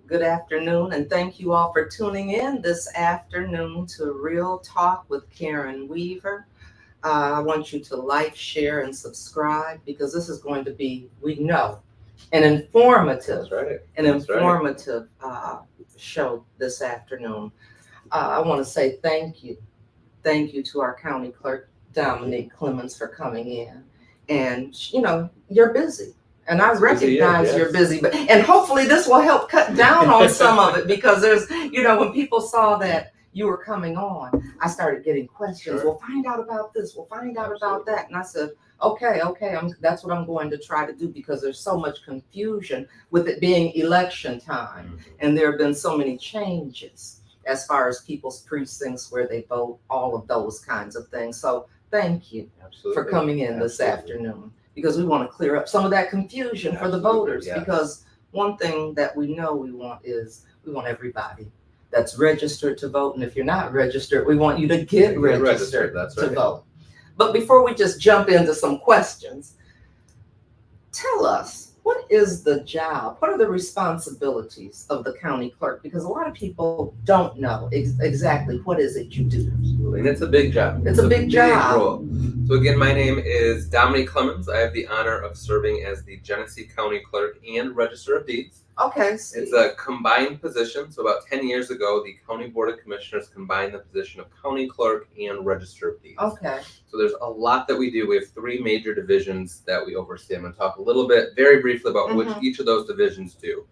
Good afternoon, and thank you all for tuning in this afternoon to Real Talk with Karen Weaver. I want you to like, share, and subscribe because this is going to be, we know, an informative, That's right. an That's right. informative show this afternoon. I want to say thank you to our county clerk, Domonique Clemons, for coming in. And you're busy. And I It's busy, yeah, recognize you're yes. busy, but and hopefully this will help cut down on some of it because there's, when people saw that you were coming on, I started getting questions. Sure. We'll find out about this. We'll find out about Absolutely. that. And I said, okay, that's what I'm going to try to do because there's so much confusion with it being election time, and there have been so many changes as far as people's precincts where they vote, all of those kinds of things. So thank you Absolutely. for coming in this Absolutely. afternoon because we want to clear up some of that confusion for the Absolutely, voters. yes. Because one thing that we know we want everybody that's registered to vote. And if you're not registered, we want you to get registered That's to right. vote. But before we just jump into some questions, tell us, what is the job? What are the responsibilities of the county clerk? Because a lot of people don't know exactly what is it you do. Absolutely. And it's a big job. It's a big job. Role. So again, my name is Domonique Clemons. I have the honor of serving as the Genesee County Clerk and Register of Deeds. Okay. It's a combined position. So about 10 years ago, the County Board of Commissioners combined the position of County Clerk and Register of Deeds. Okay. So there's a lot that we do. We have three major divisions that we oversee. I'm going to talk a little bit, very briefly, about which each of those divisions do.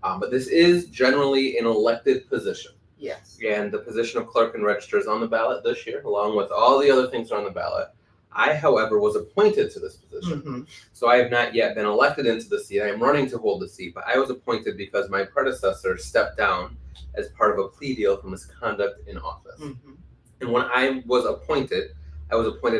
But this is generally an elected position. Yes. And the position of clerk and register is on the ballot this year, along with all the other things that are on the ballot. I, however, was appointed to this position. So I have not yet been elected into the seat. I am running to hold the seat, but I was appointed because my predecessor stepped down as part of a plea deal for misconduct in office. And when I was appointed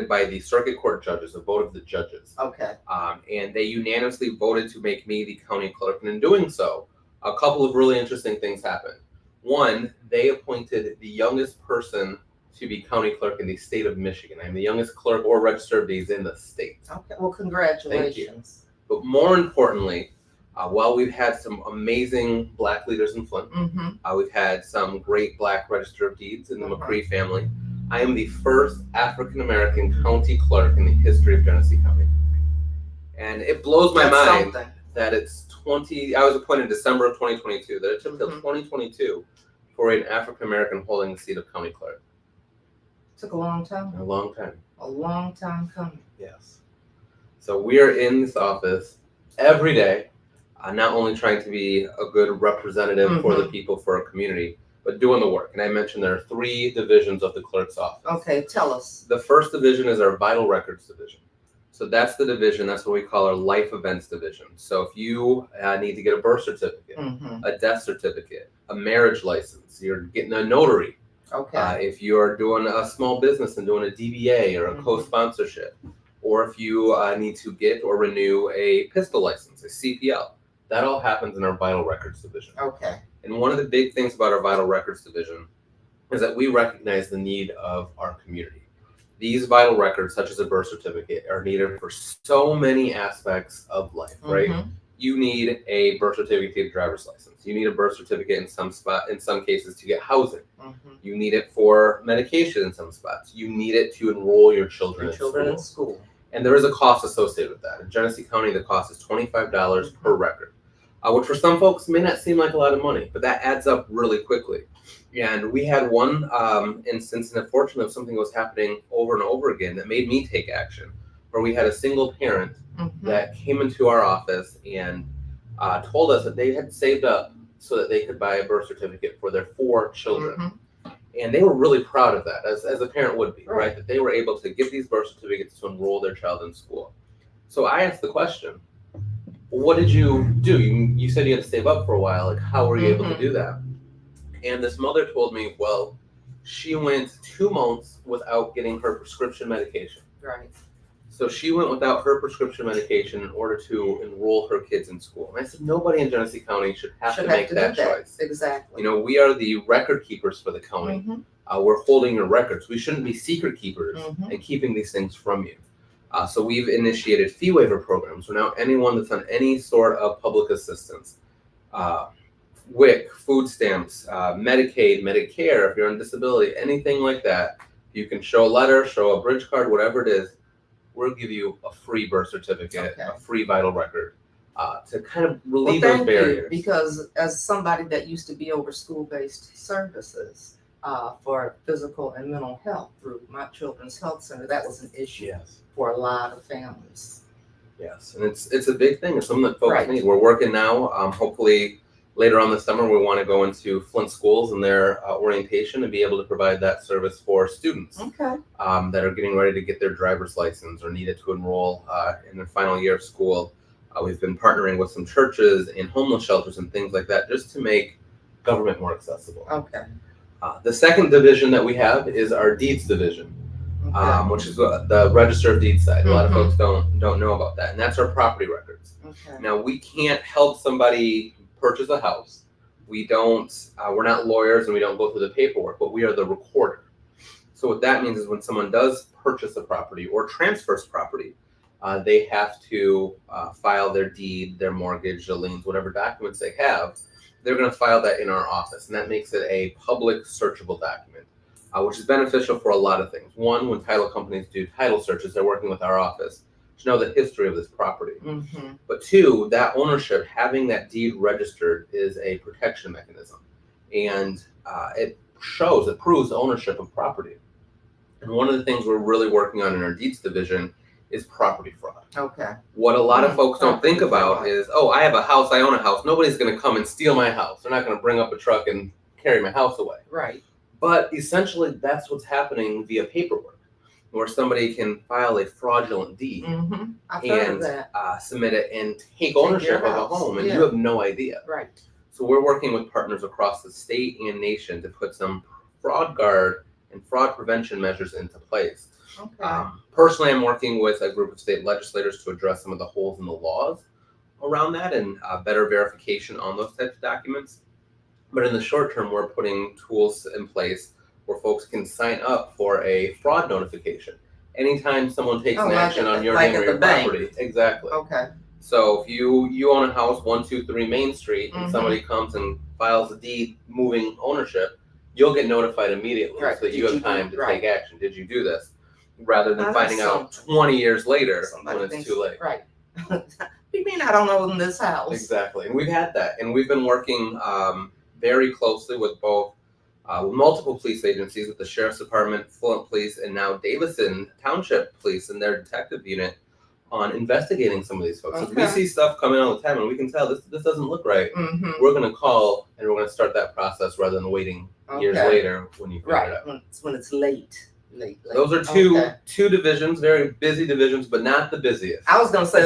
by the circuit court judges, a vote of the judges. Okay. And they unanimously voted to make me the county clerk. And in doing so, a couple of really interesting things happened. One, they appointed the youngest person to be county clerk in the state of Michigan. I'm the youngest clerk or register of deeds in the state. Okay. Well, congratulations. Thank you. But more importantly, while we've had some amazing Black leaders in Flint, we've had some great Black register of deeds in the McCree family, I am the first African-American county clerk in the history of Genesee County. And it blows my mind that it's I was appointed in December of 2022, that it took till 2022 for an African-American holding the seat of county clerk. Took a long time. A long time. A long time coming. Yes. So we are in this office every day, not only trying to be a good representative for the people, for our community, but doing the work. And I mentioned there are three divisions of the clerk's office. Okay, tell us. The first division is our vital records division. So that's the division, that's what we call our life events division. So if you need to get a birth certificate, a death certificate, a marriage license, you're getting a notary. Okay. If you're doing a small business and doing a DBA or a co-sponsorship, or if you need to get or renew a pistol license, a CPL, that all happens in our vital records division. Okay. And one of the big things about our vital records division is that we recognize the need of our community. These vital records, such as a birth certificate, are needed for so many aspects of life, right? You need a birth certificate to get a driver's license. You need a birth certificate in some cases to get housing. You need it for medication in some spots. You need it to enroll your children in school. And there is a cost associated with that. In Genesee County, the cost is $25 per record, which for some folks may not seem like a lot of money, but that adds up really quickly. And we had one instance, and unfortunately, something was happening over and over again that made me take action, where we had a single parent that came into our office and told us that they had saved up so that they could buy a birth certificate for their 4 children. And they were really proud of that, as a parent would be, right? That they were able to get these birth certificates to enroll their child in school. So I asked the question, well, what did you do? You said you had to save up for a while. Like, how were you able to do that? And this mother told me, well, she went 2 months without getting her prescription medication. Right. So she went without her prescription medication in order to enroll her kids in school. And I said, nobody in Genesee County should have to make that choice. Exactly. You know, we are the record keepers for the county. We're holding your records. We shouldn't be secret keepers and keeping these things from you. So we've initiated fee waiver programs where now anyone that's on any sort of public assistance, WIC, food stamps, Medicaid, Medicare, if you're on disability, anything like that, you can show a letter, show a bridge card, whatever it is, we'll give you a free birth certificate, Okay. a free vital record, to kind of relieve Well, those thank barriers. you, because as somebody that used to be over school-based services for physical and mental health through my children's health center, that was an issue Yes. for a lot of families. Yes, and it's a big thing. It's something that folks Right. need. We're working now. Hopefully, later on this summer, we want to go into Flint schools and their orientation and be able to provide that service for students Okay. that are getting ready to get their driver's license or needed to enroll in their final year of school. We've been partnering with some churches and homeless shelters and things like that just to make government more accessible. Okay. The second division that we have is our deeds division. Okay. Which is the Register of Deeds side. A lot of Mhm. folks don't know about that, and that's our property records. Okay. Now, we can't help somebody purchase a house. We don't. We're not lawyers, and we don't go through the paperwork, but we are the recorder. So what that means is when someone does purchase a property or transfers property, they have to file their deed, their mortgage, the liens, whatever documents they have. They're going to file that in our office, and that makes it a public searchable document. Which is beneficial for a lot of things. One, when title companies do title searches, they're working with our office to know the history of this property. Mm-hmm. But two, that ownership, having that deed registered is a protection mechanism. And it proves ownership of property. And one of the things we're really working on in our deeds division is property fraud. Okay. What a lot of folks don't think Property about fraud. is, oh, I have a house, I own a house. Nobody's going to come and steal my house. They're not going to bring up a truck and carry my house away. Right. But essentially, that's what's happening via paperwork, where somebody can file a fraudulent deed Mm-hmm. I've heard of and that. submit it and take your ownership of a house. home, and Yeah. you have no idea. Right. So we're working with partners across the state and nation to put some fraud guard and fraud prevention measures into place. Okay. Personally, I'm working with a group of state legislators to address some of the holes in the laws around that and better verification on those types of documents. But in the short term, we're putting tools in place where folks can sign up for a fraud notification. Anytime someone takes an action on your like name at or the your bank. property. Exactly. Okay. So if you own a house, 123 Main Street, and Mhm. somebody comes and files a deed moving ownership, you'll get notified immediately Right. so that you have time to take action. Did you do this? Rather than Now, finding that's out 20 years later Somebody when it's thinks, too late. Right. You mean I don't own this house? Exactly. And we've had that. And we've been working very closely with both with multiple police agencies, with the Sheriff's Department, Flint Police, and now Davison Township Police and their detective unit on investigating some of these folks. If we Okay. see stuff coming all the time and we can tell this doesn't look right, Mm-hmm. we're going to call and we're going to start that process rather than waiting years Okay. later when you figure it Right. out. When it's late. Late. Those are two divisions, very busy divisions, but not the busiest. I was gonna say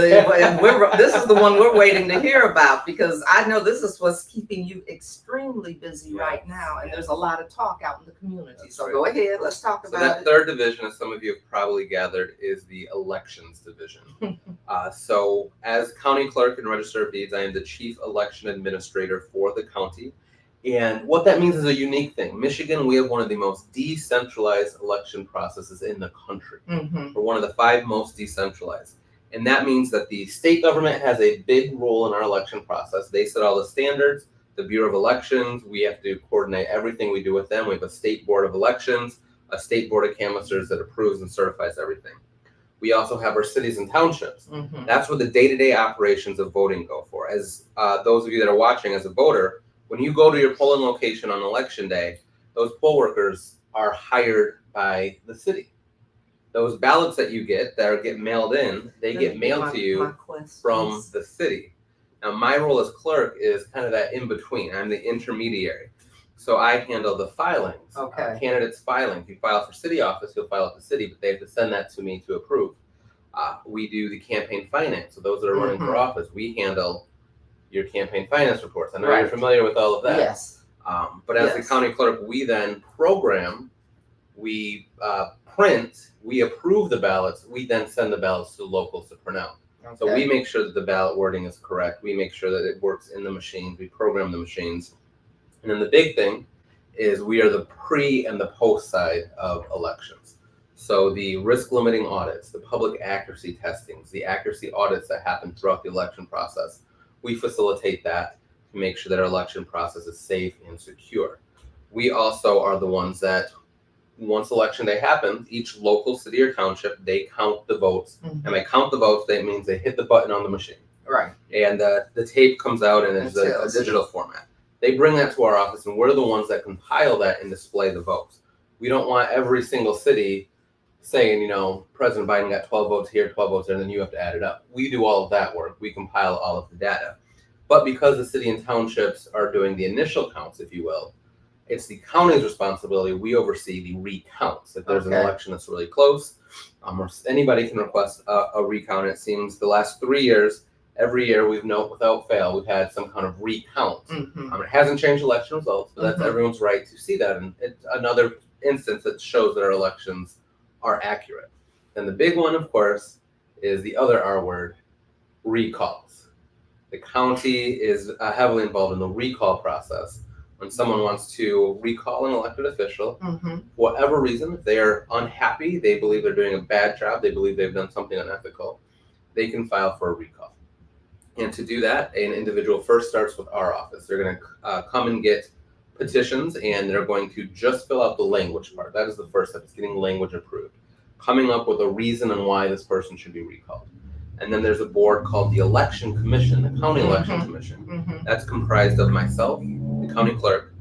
this is the one we're waiting to hear about, because I know this is what's keeping you extremely busy right now, and there's a lot of talk out in the community. That's So right. go ahead, let's talk So about that it. third division, as some of you have probably gathered, is the elections division. So as county clerk and register of deeds, I am the chief election administrator for the county. And what that means is a unique thing. Michigan, we have one of the most decentralized election processes in the country. Mm-hmm. We're one of the 5 most decentralized. And that means that the state government has a big role in our election process. They set all the standards. The Bureau of Elections, we have to coordinate everything we do with them. We have a state board of elections, a state board of canvassers that approves and certifies everything. We also have our cities and townships. Mm-hmm. That's where the day-to-day operations of voting go for. As those of you that are watching as a voter, when you go to your polling location on election day, those poll workers are hired by the city. Those ballots that you get that get mailed in, they get mailed to you from the city. Now, my role as clerk is kind of that in between. I'm the intermediary. So I handle the filings. Okay. Candidates filing. If you file for city office, you'll file at the city, but they have to send that to me to approve. We do the campaign finance. So those that are running for office, we handle your campaign finance reports. I know you're familiar with all of that. Yes. But as the county clerk, we then program, we print, we approve the ballots, we then send the ballots to locals to print out. Okay. So we make sure that the ballot wording is correct. We make sure that it works in the machines. We program the machines. And then the big thing is we are the pre and the post side of elections. So the risk limiting audits, the public accuracy testings, the accuracy audits that happen throughout the election process, we facilitate that. to make sure that our election process is safe and secure. We also are the ones that, once election day happens, each local city or township, they count the votes. And by count the votes, that means they hit the button on the machine. Right. And the tape comes out and it's a digital format. They bring that to our office, and we're the ones that compile that and display the votes. We don't want every single city saying, you know, President Biden got 12 votes here, 12 votes there, and then you have to add it up. We do all of that work. We compile all of the data. But because the city and townships are doing the initial counts, if you will, it's the county's responsibility. We oversee the recounts. If there's an election that's really close, or anybody can request a recount. It seems the last 3 years, every year without fail, we've had some kind of recount. It hasn't changed election results, but that's everyone's right to see that. And it's another instance that shows that our elections are accurate. And the big one, of course, is the other R word, recalls. The county is heavily involved in the recall process. When someone wants to recall an elected official, for whatever reason, if they're unhappy, they believe they're doing a bad job, they believe they've done something unethical, they can file for a recall. And to do that, an individual first starts with our office. They're going to come and get petitions, and they're going to just fill out the language part. That is the first step. It's getting language approved, coming up with a reason and why this person should be recalled. And then there's a board called the Election Commission, the County Election Commission. That's comprised of myself, the county clerk,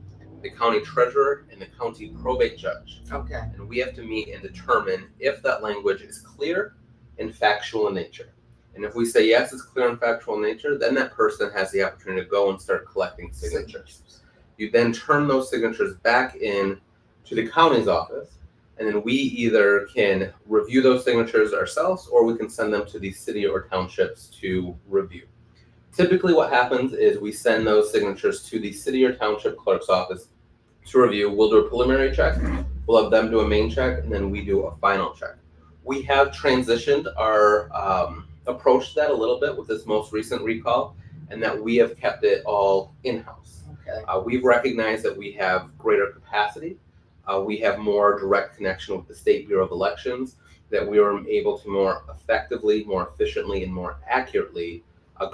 the county treasurer, and the county probate judge. And we have to meet and determine if that language is clear and factual in nature. And if we say, yes, it's clear and factual in nature, then that person has the opportunity to go and start collecting signatures. You then turn those signatures back in to the county's office, and then we either can review those signatures ourselves, or we can send them to the city or townships to review. Typically what happens is we send those signatures to the city or township clerk's office to review. We'll do a preliminary check, we'll have them do a main check, and then we do a final check. We have transitioned our approach to that a little bit with this most recent recall, and that we have kept it all in-house. We've recognized that we have greater capacity. We have more direct connection with the State Bureau of Elections, that we are able to more effectively, more efficiently, and more accurately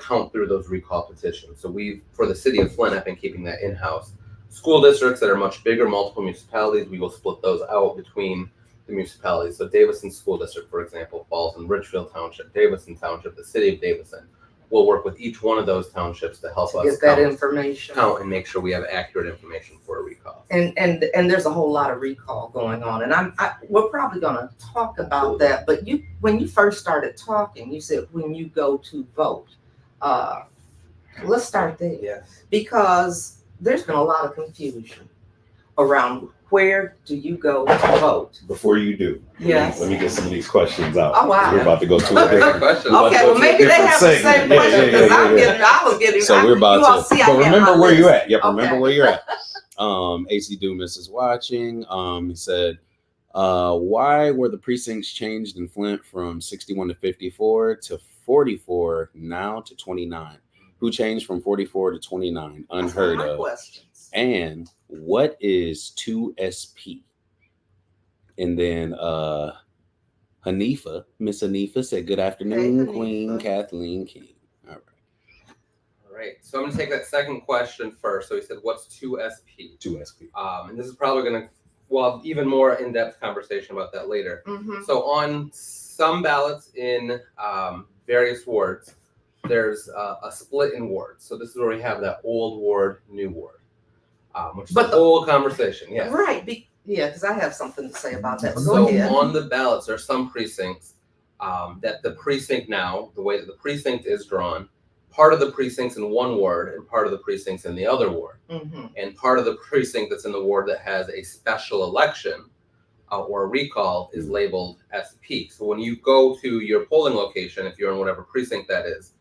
count through those recall petitions. So for the city of Flint, I've been keeping that in-house. School districts that are much bigger, multiple municipalities, we will split those out between the municipalities. So Davison School District, for example, falls in Richfield Township, Davison Township, the city of Davison. We'll work with each one of those townships to help us get that information, count, and make sure we have accurate information for a recall. And there's a whole lot of recall going on, and we're probably going to talk about that. But when you first started talking, you said when you go to vote. Let's start there. Yes. Because there's been a lot of confusion around where do you go to vote. Before you do, yes, let me get some of these questions out. Oh, wow. We're about to go to a different question. Okay, well maybe they have the same question because I was getting. So we're about to. But remember where you're at. Yep, okay. Remember where you're at. AC Dumas is watching. He said, "Why were the precincts changed in Flint from 61 to 54 to 44 now to 29? Who changed from 44 to 29? Unheard of. Questions. And what is 2SP?" And then Miss Hanifa said, "Good afternoon, hey, Queen Kathleen King." All right. So I'm going to take that second question first. So he said, what's 2SP? 2SP. And this is probably going to, have even more in-depth conversation about that later. So on some ballots in various wards, there's a split in wards. So this is where we have that old ward, new ward. Which is the whole conversation, yeah. Right, because I have something to say about that. So on the ballots, there are some precincts that the precinct now, the way that the precinct is drawn, part of the precinct's in one ward and part of the precinct's in the other ward. And part of the precinct that's in the ward that has a special election or a recall is labeled SP. So when you go to your polling location, if you're in whatever precinct that is,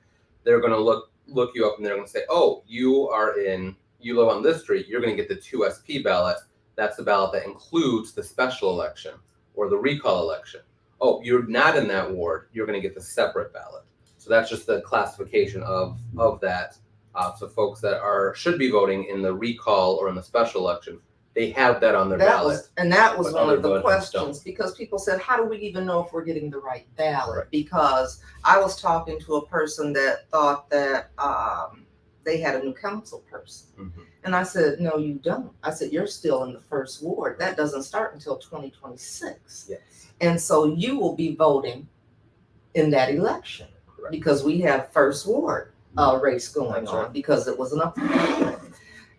they're going to look you up and they're going to say, oh, you live on this street, you're going to get the 2SP ballot. That's the ballot that includes the special election or the recall election. Oh, you're not in that ward, you're going to get the separate ballot. So that's just the classification of that. So folks that should be voting in the recall or in the special election, they have that on their ballot. That was one of the questions, because people said, how do we even know if we're getting the right ballot? Right. Because I was talking to a person that thought that they had a new council person. Mhm. And I said, no, you don't. I said, you're still in the first ward. That doesn't start until 2026. Yes. And so you will be voting in that election. Correct. Because we have first ward race going That's on right. because it was an up.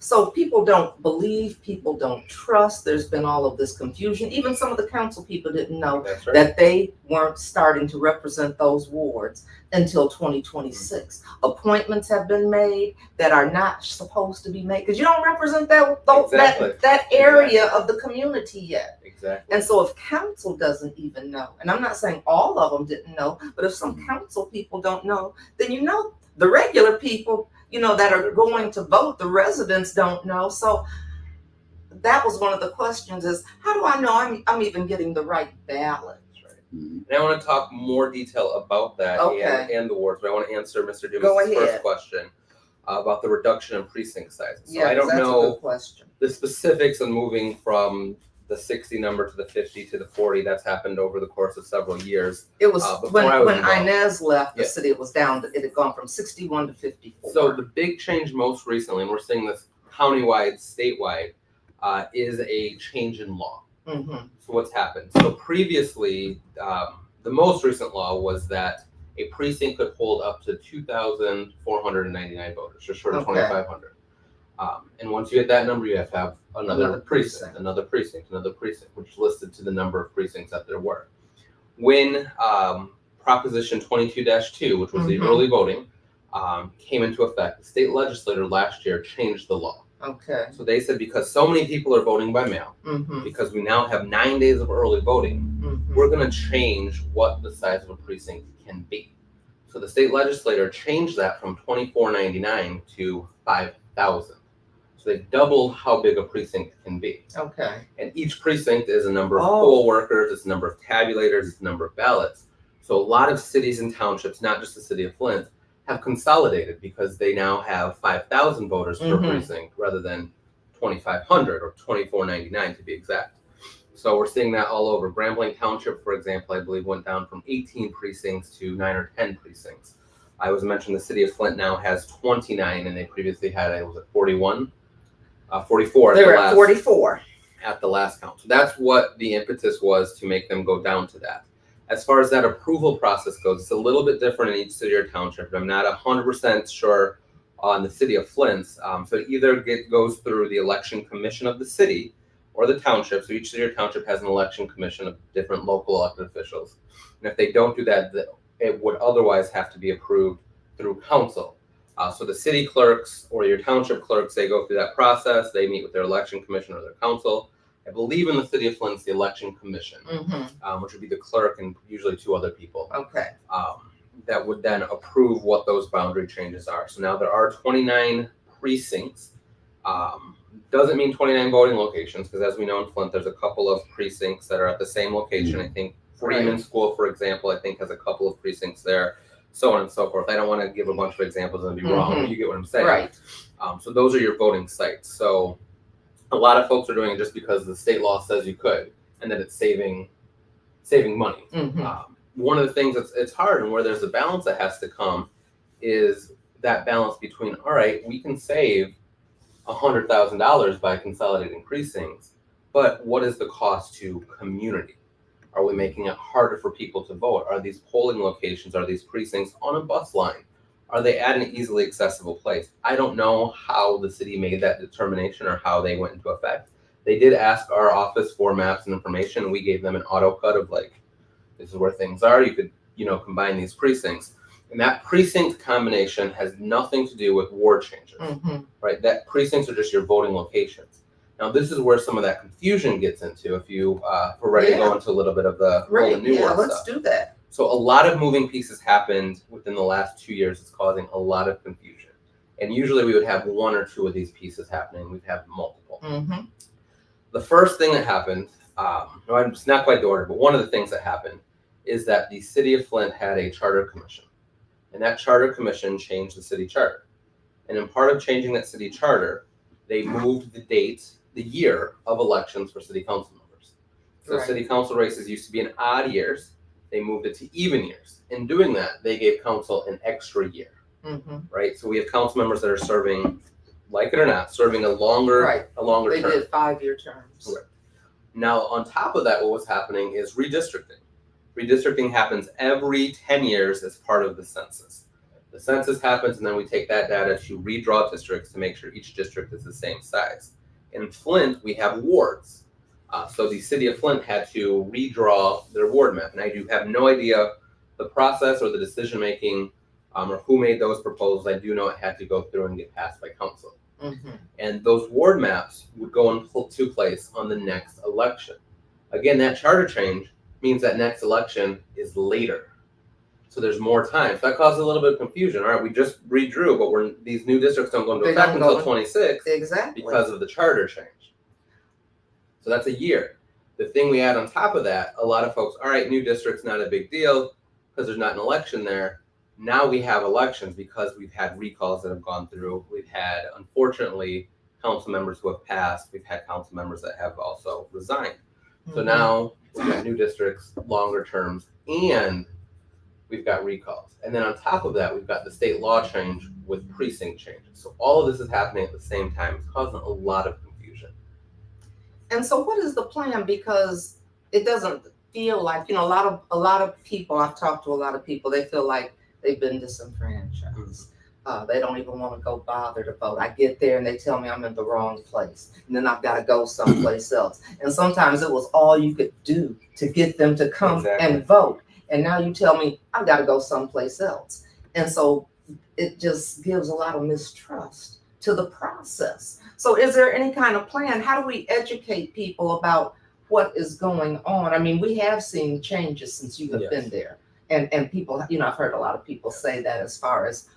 So people don't believe, people don't trust. There's been all of this confusion. Even some of the council people didn't know That's right. that they weren't starting to represent those wards until 2026. Appointments have been made that are not supposed to be made because you don't represent Exactly. that area of the community yet. Exactly. And so if council doesn't even know, and I'm not saying all of them didn't know, but if some council people don't know, then you know the regular people, you know, that are going to vote, the residents don't know. So that was one of the questions is, how do I know I'm even getting the right ballot? And I want to talk more detail about that Okay. and the wards, but I want to answer Mr. Go Dumas' ahead. first question about the reduction in precinct sizes. So Yeah, I don't that's a know good question. the specifics of moving from the 60 number to the 50 to the 40. That's happened over the course of several years. It was before I when was involved. Inez left the Yeah. city, it was down, it had gone from 61 to 54. So the big change most recently, and we're seeing this countywide, statewide, is a change in law. Mm-hmm. So what's happened? So previously, the most recent law was that a precinct could hold up to 2,499 voters, just short of Okay. 2,500. And once you hit that number, you have to have another precinct, another precinct, which listed to the number of precincts that there were. When Proposition 22-2, which was the early voting, came into effect, the state legislature last year changed the law. Okay. So they said because so many people are voting by mail, Mm-hmm. because we now have 9 days of early voting, Mm-hmm. we're going to change what the size of a precinct can be. So the state legislature changed that from 2,499 to 5,000. So they doubled how big a precinct can be. Okay. And each precinct is a number of poll workers, it's a number of tabulators, it's a number of ballots. So a lot of cities and townships, not just the city of Flint, have consolidated because they now have 5,000 voters per precinct rather than 2,500 or 2,499 to be exact. So we're seeing that all over. Grambling Township, for example, I believe went down from 18 precincts to 9 or 10 precincts. I was mentioned the city of Flint now has 29, and they previously had, was it 41? 44. They were at 44. At the last count. So that's what the impetus was to make them go down to that. As far as that approval process goes, it's a little bit different in each city or township. I'm not 100% sure on the city of Flint. So it either goes through the election commission of the city or the township. So each city or township has an election commission of different local elected officials. And if they don't do that, it would otherwise have to be approved through council. So the city clerks or your township clerks, they go through that process. They meet with their election commission or their council. I believe in the city of Flint, the election commission, which would be the clerk and usually 2 other people. Okay. That would then approve what those boundary changes are. So now there are 29 precincts. Doesn't mean 29 voting locations, because as we know in Flint, there's a couple of precincts that are at the same location. I think Freeman School, for example, I think has a couple of precincts there, so on and so forth. I don't want to give a bunch of examples and be wrong, but you get what I'm saying. Right. So those are your voting sites. So a lot of folks are doing it just because the state law says you could, and that it's saving money. One of the things it's hard, and where there's a balance that has to come, is that balance between, all right, we can save $100,000 by consolidating precincts, but what is the cost to community? Are we making it harder for people to vote? Are these polling locations, are these precincts on a bus line? Are they at an easily accessible place? I don't know how the city made that determination or how they went into effect. They did ask our office for maps and information, and we gave them an auto cut of like, this is where things are. You could, combine these precincts. And that precinct combination has nothing to do with ward changes, right? That precincts are just your voting locations. Now, this is where some of that confusion gets into. If we're ready to go into a little bit of the new word let's stuff. do that. So a lot of moving pieces happened within the last 2 years. It's causing a lot of confusion. And usually we would have 1 or 2 of these pieces happening. We'd have multiple. The first thing that happened, it's not quite the order, but one of the things that happened is that the city of Flint had a charter commission. And that charter commission changed the city charter. And in part of changing that city charter, they moved the year of elections for city council members. So city council races used to be in odd years. They moved it to even years. In doing that, they gave council an extra year. right? So we have council members that are serving, like it or not, serving a longer They term. did 5-year terms. Right. Now, on top of that, what was happening is redistricting. Redistricting happens every 10 years as part of the census. The census happens, and then we take that data to redraw districts to make sure each district is the same size. In Flint, we have wards. So the city of Flint had to redraw their ward map, and I do have no idea the process or the decision making or who made those proposals. I do know it had to go through and get passed by council. And those ward maps would go into place on the next election. Again, that charter change means that next election is later. So there's more time. So that caused a little bit of confusion. All right, we just redrew, but these new districts don't go into effect until 26 because of the charter change. So that's a year. The thing we add on top of that, a lot of folks, all right, new district's not a big deal because there's not an election there. Now we have elections because we've had recalls that have gone through. We've had, unfortunately, council members who have passed. We've had council members that have also resigned. So now we've got new districts, longer terms, and we've got recalls. And then on top of that, we've got the state law change with precinct changes. So all of this is happening at the same time. It's causing a lot of confusion. And so what is the plan? Because it doesn't feel like, a lot of people, I've talked to a lot of people, they feel like they've been disenfranchised. They don't even want to go bother to vote. I get there and they tell me I'm in the wrong place. And then I've got to go someplace else. And sometimes it was all you could do to get them to come and vote. And now you tell me I've got to go someplace else. And so it just gives a lot of mistrust to the process. So is there any kind of plan? How do we educate people about what is going on? I mean, we have seen changes since you have been there. And people, I've heard a lot of people say that as far as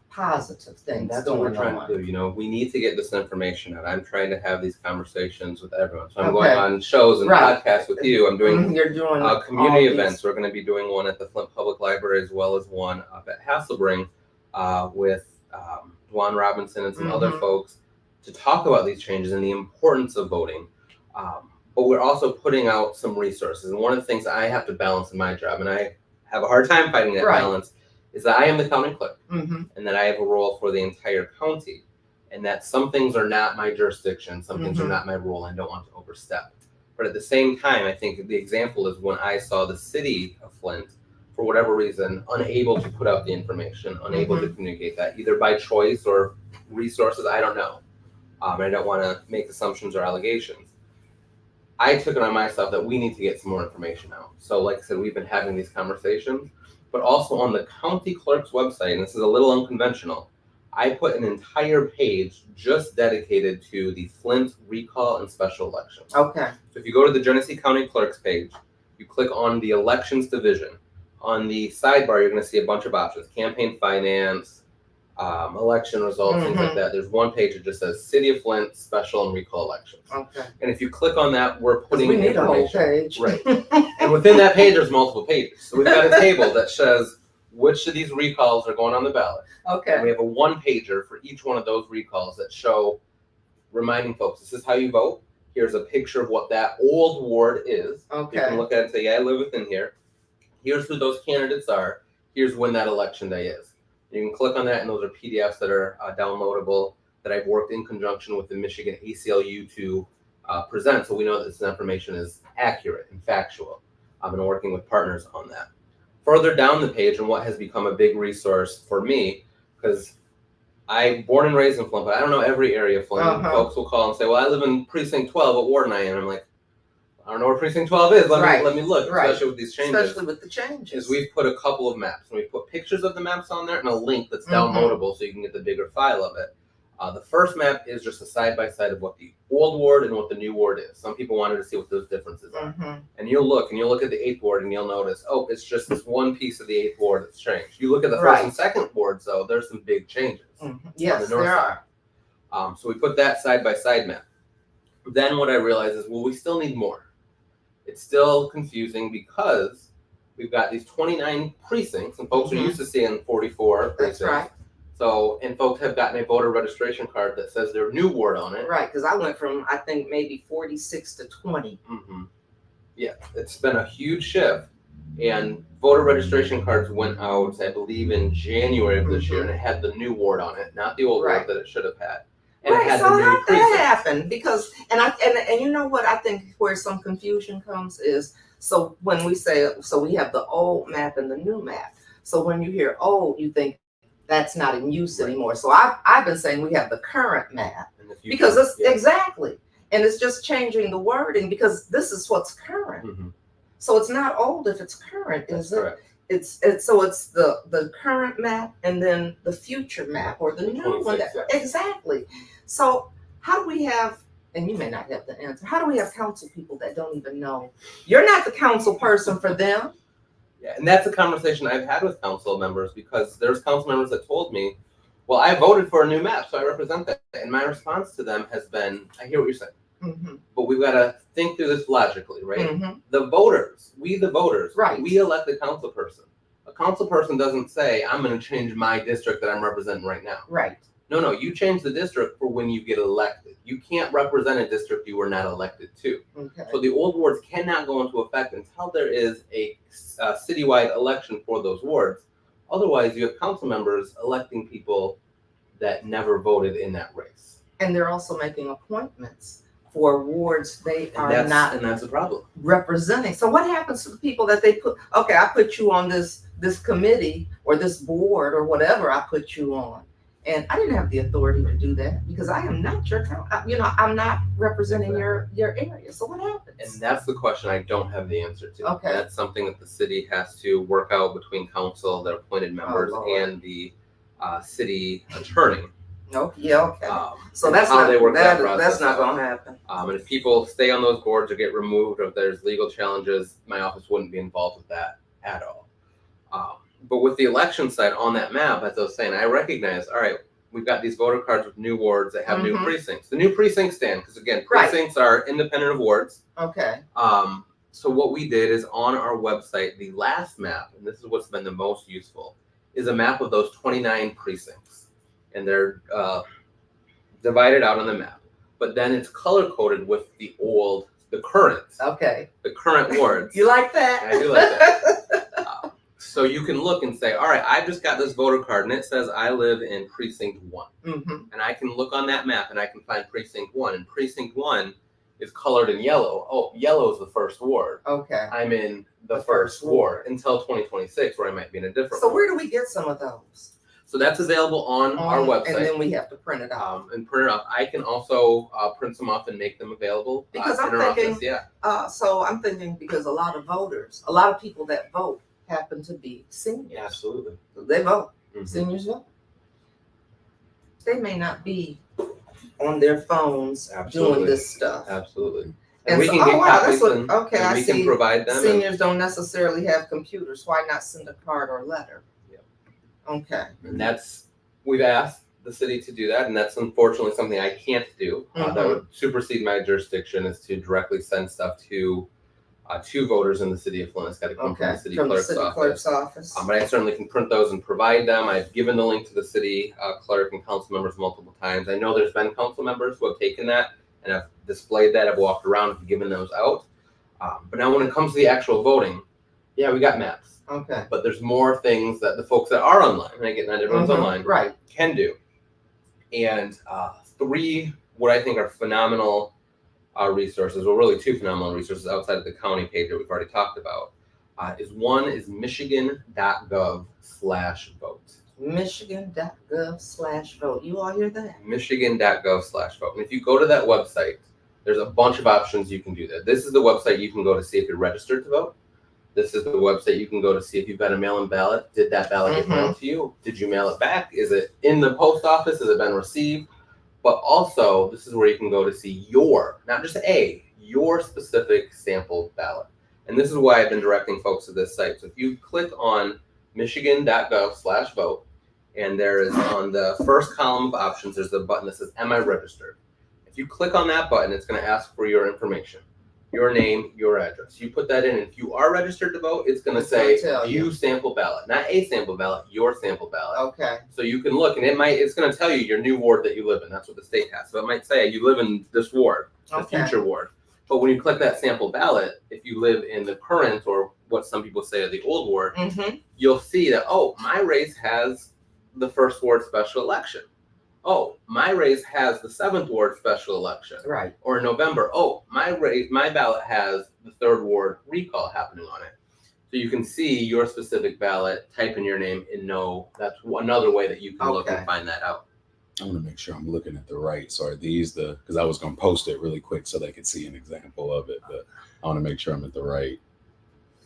positive things. That's what we're trying to do. We need to get this information out. I'm trying to have these conversations with everyone. So I'm going on shows and podcasts with you. I'm doing community events. We're going to be doing one at the Flint Public Library as well as one up at Hasselbring with Dwan Robinson and some other folks to talk about these changes and the importance of voting. But we're also putting out some resources. And one of the things I have to balance in my job, and I have a hard time finding that balance, is that I am the county clerk and that I have a role for the entire county, and that some things are not my jurisdiction, some things are not my role. I don't want to overstep. But at the same time, I think the example is when I saw the city of Flint, for whatever reason, unable to put out the information, unable to communicate that, either by choice or resources, I don't know. I don't want to make assumptions or allegations. I took it on myself that we need to get some more information out. So like I said, we've been having these conversations, but also on the county clerk's website, and this is a little unconventional, I put an entire page just dedicated to the Flint recall and special elections. Okay. So if you go to the Genesee County Clerk's page, you click on the elections division. On the sidebar, you're going to see a bunch of options: campaign finance, election results, things like that. There's one page that just says City of Flint special and recall elections. Okay. And if you click on that, we're putting we need information. A whole page. Right. And within that page, there's multiple pages. So we've got a table that says which of these recalls are going on the ballot. Okay. And we have a one-pager for each one of those recalls that show, reminding folks, this is how you vote. Here's a picture of what that old ward is. Okay. You can look at it and say, yeah, I live within here. Here's who those candidates are. Here's when that election day is. You can click on that, and those are PDFs that are downloadable that I've worked in conjunction with the Michigan ACLU to present, so we know that this information is accurate and factual. I've been working with partners on that. Further down the page, and what has become a big resource for me, because I'm born and raised in Flint, but I don't know every area of Flint. Folks will call and say, well, I live in Precinct 12, what ward am I in? And I'm like, I don't know where Precinct 12 is. Let me look, especially with these changes. Especially with the changes. Is we've put a couple of maps, and we've put pictures of the maps on there and a link that's downloadable so you can get the bigger file of it. The first map is just a side-by-side of what the old ward and what the new ward is. Some people wanted to see what those differences are. And you'll look at the 8th ward and you'll notice, oh, it's just this one piece of the 8th ward that's changed. You look at the first and second wards, though, there's some big changes. Yes, on the north there are. So we put that side-by-side map. Then what I realized is, well, we still need more. It's still confusing because we've got these 29 precincts, and folks are used to seeing 44 precincts. That's right. So, and folks have gotten a voter registration card that says their new ward on it. Right, because I went from, I think, maybe 46 to 20. Yeah, it's been a huge shift. And voter registration cards went out, I believe, in January of this year, and it had the new ward on it, not the old Right. ward that it should have had. And it Right, had so the new how precincts. that happened? Because and you know what I think where some confusion comes is, so when we say, so we have the old map and the new map. So when you hear old, you think that's not in use Right. anymore. So I've been saying we have the current map In the future. because it's Yeah. exactly, and it's just changing the wording because this is what's current. Mhm. So it's not old if it's current, That's is it? correct. It's the current map and then the future map or the The new one. 26, yeah. Exactly. So how do we have, and you may not have the answer, how do we have council people that don't even know? You're not the council person for them. Yeah, and that's a conversation I've had with council members because there's council members that told me, well, I voted for a new map, so I represent that. And my response to them has been, I hear what you're saying, Mm-hmm. but we've got to think through this logically, right? Mm-hmm. The voters, Right. we elect the council person. A council person doesn't say, I'm going to change my district that I'm representing right now. Right. No, you change the district for when you get elected. You can't represent a district you were not elected to. Okay. So the old wards cannot go into effect until there is a citywide election for those wards. Otherwise, you have council members electing people that never voted in that race. And they're also making appointments for wards they are And not that's a problem. representing. So what happens to the people that they put, okay, I put you on this committee or this board or whatever I put you on. And I didn't have the authority to do that because I am not your, I'm not representing your area. So what happens? And that's the question I don't have the answer to. Okay. That's something that the city has to work out between council, their appointed members, Lord. and the city attorney. Oh, yeah, okay. So and that's how not, they work that that's process not out. gonna happen. And if people stay on those boards or get removed, or if there's legal challenges, my office wouldn't be involved with that at all. But with the election side on that map, as I was saying, I recognize, all right, we've got these voter cards with new wards that have new Mhm. precincts. The new precincts stand, because again, Right. precincts are independent of wards. Okay. So what we did is on our website, the last map, and this is what's been the most useful, is a map of those 29 precincts. And they're divided out on the map. But then it's color coded with the current Okay. wards. You like that? I do like that. So you can look and say, all right, I've just got this voter card and it says I live in precinct 1. Mm-hmm. And I can look on that map and I can find precinct 1. And precinct 1 is colored in yellow. Oh, yellow is the first ward. Okay. I'm in the first ward until 2026, where I might be in a different So ward. where do we get some of those? So that's available on our website. And then we have to print it out. And print it off. I can also print some off and make them available Because I'm in our thinking, office. Yeah. So I'm thinking because a lot of people that vote happen to be seniors. Yeah, absolutely. They vote. Mhm. Seniors vote. They may not be on their phones Absolutely. doing this stuff. Absolutely. And we so, can get wow, copies that's what, and, okay, and I we see. can provide them. Seniors don't necessarily have computers. Why not send a card or letter? Yep. Okay. And we've asked the city to do that, and that's unfortunately something I can't do. That would supersede my jurisdiction, is to directly send stuff to voters in the city of Flint. It's got to come from the city clerk's office. But I certainly can print those and provide them. I've given the link to the city clerk and council members multiple times. I know there's been council members who have taken that and have displayed that. I've walked around and given those out. But now when it comes to the actual voting, yeah, we got maps. Okay. But there's more things that the folks that are online, and again, not everyone's online, right, can do. And 3, what I think are phenomenal resources, well, really 2 phenomenal resources outside of the county page that we've already talked about, one is michigan.gov/vote. Michigan.gov/vote. You all hear that? Michigan.gov/vote. And if you go to that website, there's a bunch of options you can do there. This is the website you can go to see if you're registered to vote. This is the website you can go to see if you've got a mail-in ballot. Did that ballot get mailed to you? Did you mail it back? Is it in the post office? Has it been received? But also, this is where you can go to see not just your specific sample ballot. And this is why I've been directing folks to this site. So if you click on michigan.gov/vote, and there is on the first column of options, there's the button that says, am I registered? If you click on that button, it's going to ask for your information, your name, your address. You put that in. If you are registered to vote, it's going to say view sample ballot, not a sample ballot, your sample ballot. Okay. So you can look, and it's going to tell you your new ward that you live in. That's what the state has. So it might say you live in this ward, the future ward. But when you click that sample ballot, if you live in the current or what some people say are the old ward, Mm-hmm. you'll see that, oh, my race has the 1st ward special election. Oh, my race has the 7th ward special election. Right. Or in November, oh, my ballot has the 3rd ward recall happening on it. So you can see your specific ballot, type in your name, and know that's another way that you can look and find that out. I want to make sure I'm looking at the right. So are these because I was going to post it really quick so they could see an example of it, but I want to make sure I'm at the right.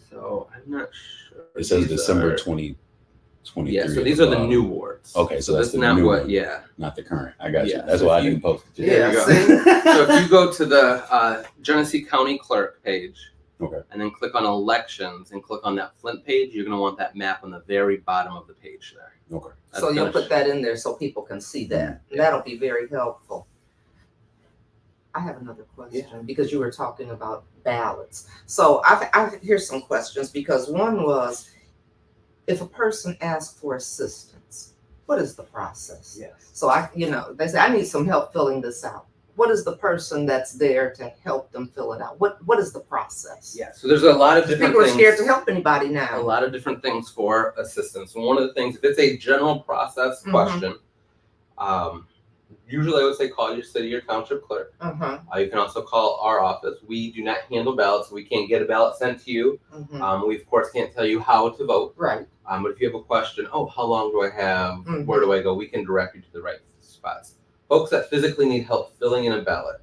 So I'm not sure. It says These December are- 2023. Yeah, so these are the new wards. Okay, so that's that's the not new what. one. Yeah. Not the current. I got you. Yeah, That's so why I if you- didn't post it. There you go. see? So if you go to the Genesee County Clerk page, Okay. and then click on elections and click on that Flint page, you're going to want that map on the very bottom of the page there. Okay. That's So you'll gonna put that in there so people can see that. Yeah. That'll be very helpful. I have another question because you were talking about ballots. So here's some questions because one was, if a person asks for assistance, what is the process? Yes. So they say, I need some help filling this out. What is the person that's there to help them fill it out? What is the process? Yeah. So there's a lot of different People are things. scared to help anybody A now. lot of different things for assistance. And one of the things, if it's a general process Mhm. question, usually I would say call your city or township clerk. Uh-huh. You can also call our office. We do not handle ballots. We can't get a ballot sent to you. Mhm. We, of course, can't tell you how to vote. Right. But if you have a question, oh, how long do I have? Mhm. Where do I go? We can direct you to the right spots. Folks that physically need help filling in a ballot,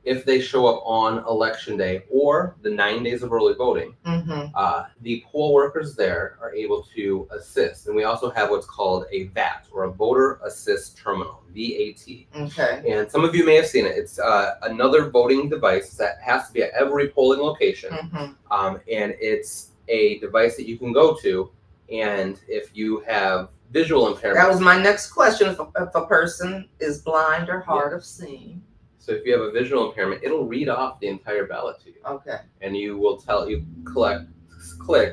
if they show up on election day or the 9 days of early voting, Mm-hmm. the poll workers there are able to assist. And we also have what's called a VAT, or a voter assist terminal, VAT. Okay. And some of you may have seen it. It's another voting device that has to be at every polling location. Mm-hmm. And it's a device that you can go to. And if you have visual impairment. That was my next question. If a person is blind or hard of seeing. So if you have a visual impairment, it'll read off the entire ballot to you. Okay. And you will click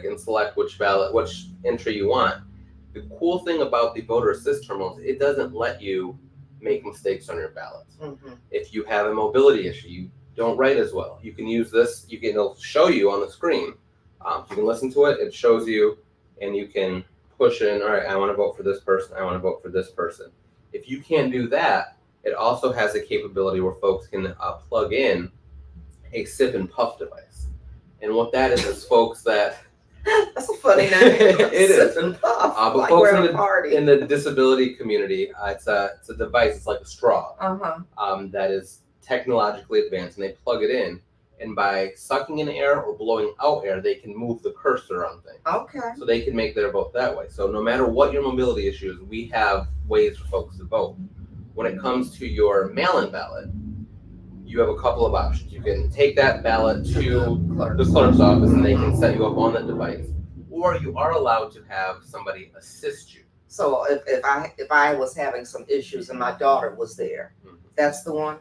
and select which entry you want. The cool thing about the voter assist terminal is it doesn't let you make mistakes on your ballot. Mm-hmm. If you have a mobility issue, you don't write as well, you can use this. It'll show you on the screen. You can listen to it. It shows you, and you can push in. All right, I want to vote for this person. I want to vote for this person. If you can't do that, it also has a capability where folks can plug in a sip and puff device. And what that is folks that... That's a funny name. It is. Sip and puff, but like folks we're in at a party. in the disability community, it's a device. It's like a straw Uh-huh. that is technologically advanced, and they plug it in. And by sucking in air or blowing out air, they can move the cursor on things. Okay. So they can make their vote that way. So no matter what your mobility issue is, we have ways for folks to vote. When it comes to your mail-in ballot, you have a couple of options. You can take that ballot to the clerk's office and they can set you up on that device. Or you are allowed to have somebody assist you. So if I was having some issues and my daughter was there, that's the one?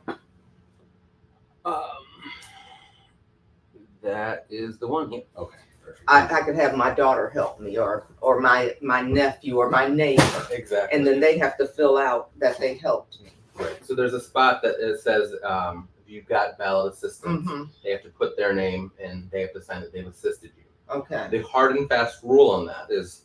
That is the one. Yeah. Okay. Perfect. I could have my daughter help me or my nephew or my neighbor. Exactly. And then they have to fill out that they helped me. Right. So there's a spot that it says if you've got ballot assistance, Mm-hmm. they have to put their name and they have to sign that they've assisted you. Okay. The hard and fast rule on that is,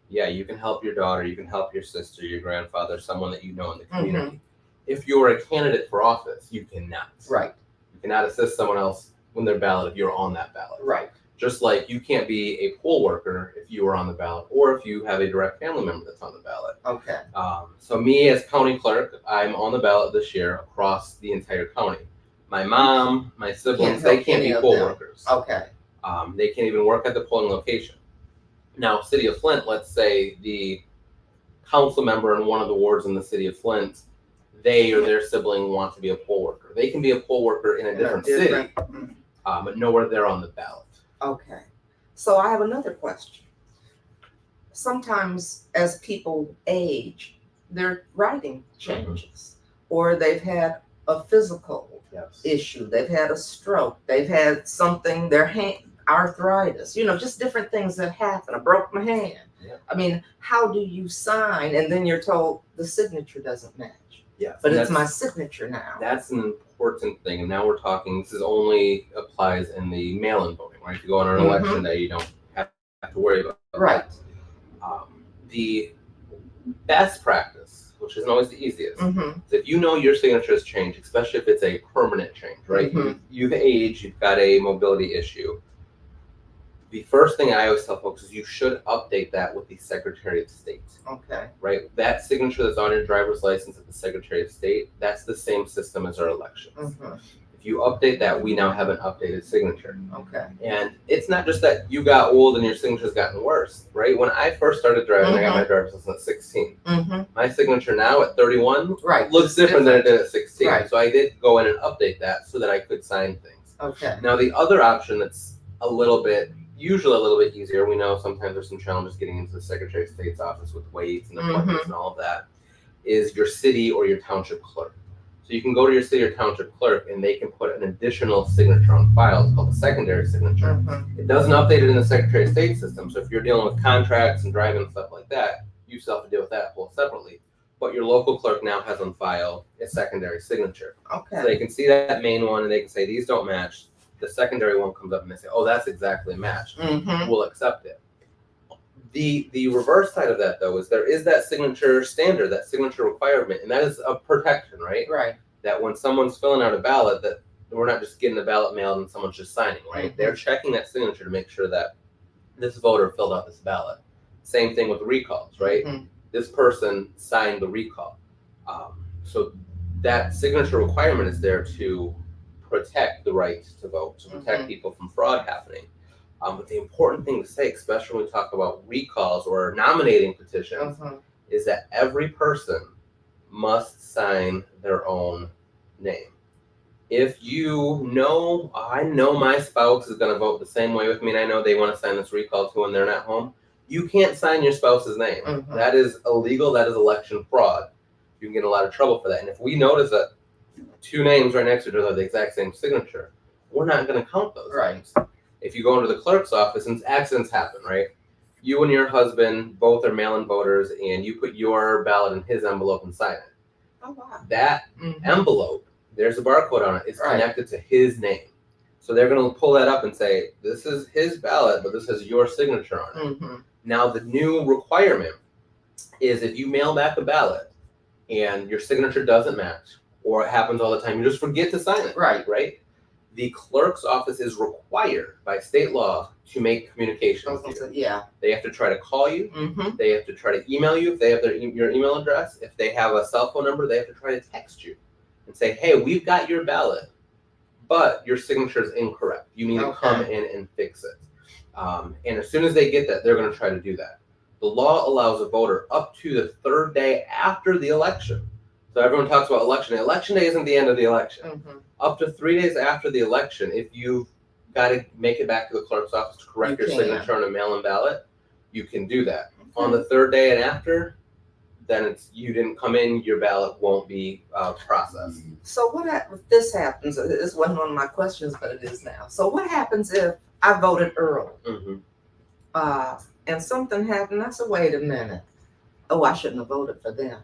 yeah, you can help your daughter, you can help your sister, your grandfather, someone that you know in the community. If you're a candidate for office, you cannot. Right. You cannot assist someone else when they're ballot if you're on that ballot. Right. Just like you can't be a poll worker if you are on the ballot or if you have a direct family member that's on the ballot. Okay. So me as county clerk, I'm on the ballot this year across the entire county. My mom, my siblings, they help can't any be of poll them. workers. Okay. They can't even work at the polling location. Now, City of Flint, let's say the council member in one of the wards in the City of Flint, they or their sibling want to be a poll worker. They can be a poll worker in a different city, but nowhere they're on the ballot. Okay. So I have another question. Sometimes as people age, their writing changes, or they've had a physical issue, they've had a stroke, they've had something, their hand, arthritis, just different things that happen. I broke my hand. Yeah. I mean, how do you sign and then you're told the signature doesn't match? Yeah, But it's my signature now. That's an important thing. And now we're talking, this is only applies in the mail-in voting, right? If you go on an election day, you don't have have to worry about Right. The best practice, which isn't always the easiest, Mm-hmm. is if you know your signature has changed, especially if it's a permanent change, right? Mhm. You've aged, you've got a mobility issue. The first thing I always tell folks is you should update that with the Secretary of State, Okay. right? That signature that's on your driver's license at the Secretary of State, that's the same system as our elections. Mm-hmm. If you update that, we now have an updated signature. Okay. And it's not just that you got old and your signature's gotten worse, right? When I first started driving, I got my driver's license at 16. Mm-hmm. My signature now at 31 Right. looks different than it did at 16. Right. So I did go in and update that so that I could sign things. Okay. Now the other option that's usually a little bit easier, we know sometimes there's some challenges getting into the Secretary of State's office with waits and appointments and all of that, is your city or your township clerk. So you can go to your city or township clerk and they can put an additional signature on file. It's called a secondary signature. Mm-hmm. It doesn't update it in the Secretary of State system. So if you're dealing with contracts and driving and stuff like that, you still have to deal with that whole separately. But your local clerk now has on file a secondary signature. Okay. So they can see that main one and they can say, these don't match. The secondary one comes up and they say, oh, that's exactly matched. Mm-hmm. We'll accept it. The reverse side of that, though, is there is that signature standard, that signature requirement, and that is a protection, right? Right. That when someone's filling out a ballot, that we're not just getting the ballot mailed and someone's just signing, right? Mhm. They're checking that signature to make sure that this voter filled out this ballot. Same thing with recalls, right? Mhm. This person signed the recall. So that signature requirement is there to protect the right to vote, to protect people from fraud happening. But the important thing to say, especially when we talk about recalls or nominating petitions, Mhm. is that every person must sign their own name. If you know, I know my spouse is going to vote the same way with me, and I know they want to sign this recall too when they're not home, you can't sign your spouse's name. Mhm. That is illegal. That is election fraud. You can get in a lot of trouble for that. And if we notice that two names right next to each other have the exact same signature, we're not going to count those Right. names. If you go into the clerk's office, and accidents happen, right? You and your husband both are mail-in voters, and you put your ballot in his envelope and sign it. Oh wow. That Mhm. envelope, there's a barcode on it. It's Right. connected to his name. So they're going to pull that up and say, this is his ballot, but this has your signature on it. Mm-hmm. Now, the new requirement is if you mail back a ballot and your signature doesn't match, or it happens all the time, you just forget to sign it. Right. Right? The clerk's office is required by state law to make communications with you. Yeah. They have to try to call you. Mm-hmm. They have to try to email you if they have your email address. If they have a cell phone number, they have to try to text you and say, hey, we've got your ballot, but your signature is incorrect. You need to come in and fix it. And as soon as they get that, they're going to try to do that. The law allows a voter up to the third day after the election. So everyone talks about election day. Election day isn't the end of the election. Mm-hmm. Up to 3 days after the election, if you've got to make it back to the clerk's office to correct your signature on a mail-in ballot, you can do that. On the third day and after, then it's you didn't come in, your ballot won't be processed. So what if this happens? This wasn't one of my questions, but it is now. So what happens if I voted early, Mm-hmm. and something happened? I said, wait a minute. Oh, I shouldn't have voted for them.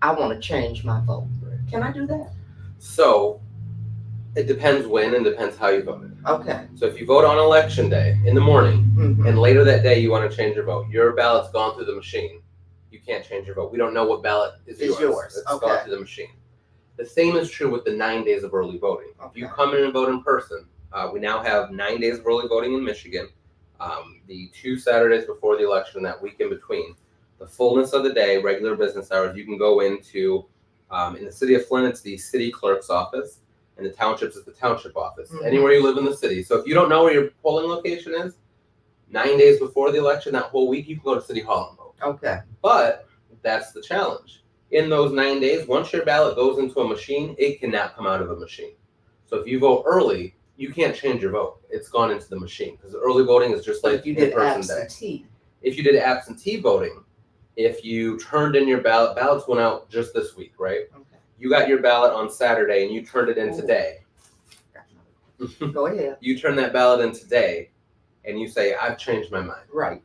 I want to change my vote. Can I do that? So it depends when and depends how you voted. Okay. So if you vote on election day in the morning Mm-hmm. and later that day you want to change your vote, your ballot's gone through the machine. You can't change your vote. We don't know what ballot is yours. It's gone through the machine. The same is true with the 9 days of early voting. If you come in and vote in person, we now have 9 days of early voting in Michigan, the 2 Saturdays before the election, that week in between. The fullness of the day, regular business hours, you can go into, in the city of Flint, it's the city clerk's office, and the townships is the township office, anywhere you live in the city. So if you don't know where your polling location is, 9 days before the election, that whole week, you can go to City Hall and vote. Okay. But that's the challenge. In those 9 days, once your ballot goes into a machine, it cannot come out of a machine. So if you vote early, you can't change your vote. It's gone into the machine, because early voting is just like If you did in-person day. absentee. If you did absentee voting, if you turned in your ballot, ballots went out just this week, right? Okay. You got your ballot on Saturday and you turned it in today. Go ahead. You turn that ballot in today and you say, I've changed my mind. Right.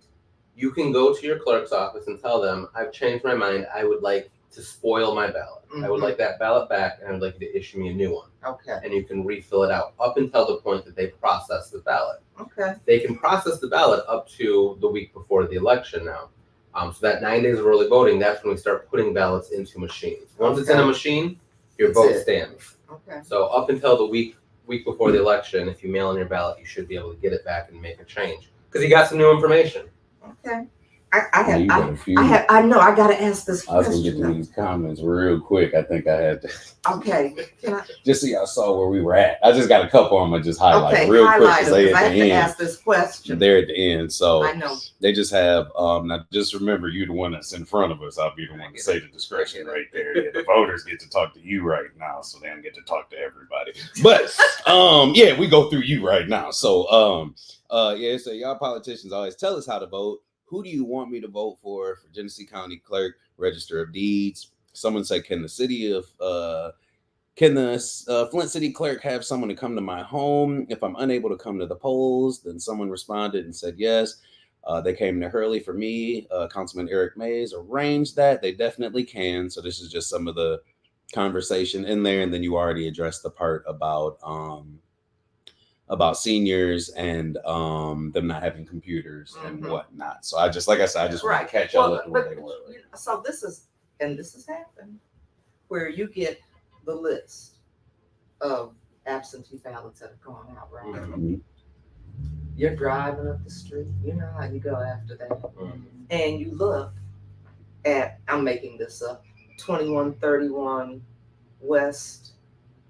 You can go to your clerk's office and tell them, I've changed my mind. I would like to spoil my ballot. I would like that ballot back, and I would like you to issue me a new one. Okay. And you can refill it out up until the point that they process the ballot. Okay. They can process the ballot up to the week before the election now. So that 9 days of early voting, that's when we start putting ballots into machines. Once it's in a machine, your vote stands. Okay. So up until the week before the election, if you mail in your ballot, you should be able to get it back and make a change because you got some new information. Okay. You got a few. I know. I got to ask this I was question. gonna get to these comments real quick. I think I had to. Okay. Can I? Just so y'all saw where we were at. I just got a couple of them. I just highlight real quick highlight because they them, 'cause I at have the to end. ask this question. They're at the end, so I know. they just have. Now, just remember, you're the one that's in front of us. I'll be the one to say the discretion right there. Yeah, the voters get to talk to you right now, so they don't get to talk to everybody. But yeah, we go through you right now. So yeah, so y'all politicians always tell us how to vote. Who do you want me to vote for Genesee County Clerk, Register of Deeds? Someone said, can the Flint City Clerk have someone to come to my home if I'm unable to come to the polls? Then someone responded and said yes. They came to Hurley for me. Councilman Eric Mays arranged that. They definitely can. So this is just some of the conversation in there, and then you already addressed the part about seniors and them not having computers and whatnot. So I just, like I said, I just want to catch y'all up to where they were. So this has happened where you get the list of absentee ballots that have gone out, right? Mm-hmm. You're driving up the street. You know how you go after that. And you look at, I'm making this up, 2131 West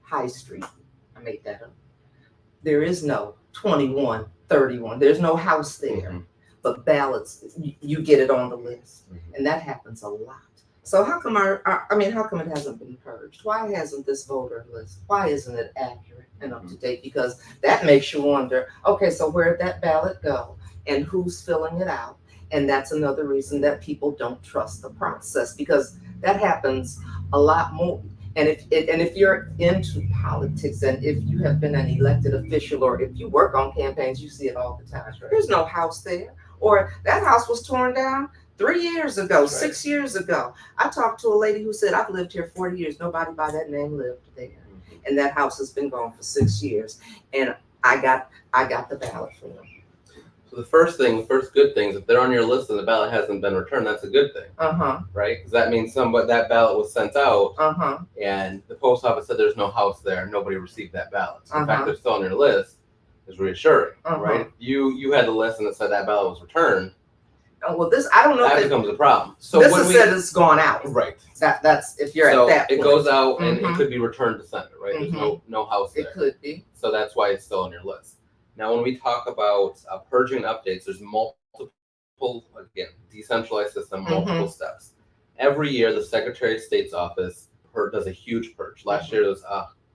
High Street. I made that up. There is no 2131. There's no house there, but ballots, you get it on the list, and that happens a lot. So how come how come it hasn't been purged? Why hasn't this voter list? Why isn't it accurate and up to date? Because that makes you wonder. Okay, so where'd that ballot go, and who's filling it out? And that's another reason that people don't trust the process, because that happens a lot more. And if you're into politics, and if you have been an elected official, or if you work on campaigns, you see it all the time. There's no house there, or that house was torn down 3 years ago, 6 years ago. I talked to a lady who said, I've lived here 40 years. Nobody by that name lived there. And that house has been gone for 6 years. And I got the ballot for them. So the first good thing is if they're on your list and the ballot hasn't been returned, that's a good thing. Right? Because that means that ballot was sent out and the post office said there's no house there. Nobody received that ballot. So the fact they're still on your list is reassuring, right? If you had the list and it said that ballot was returned. Oh, well, I don't know that if becomes a problem. So this said it's gone out. Right. That's if you're so at that point. it goes out and it could be returned to sender, right? There's no house there. It could be. So that's why it's still on your list. Now, when we talk about purging updates, there's multiple, again, decentralized system, multiple steps. Every year, the Secretary of State's office does a huge purge. Last year, there was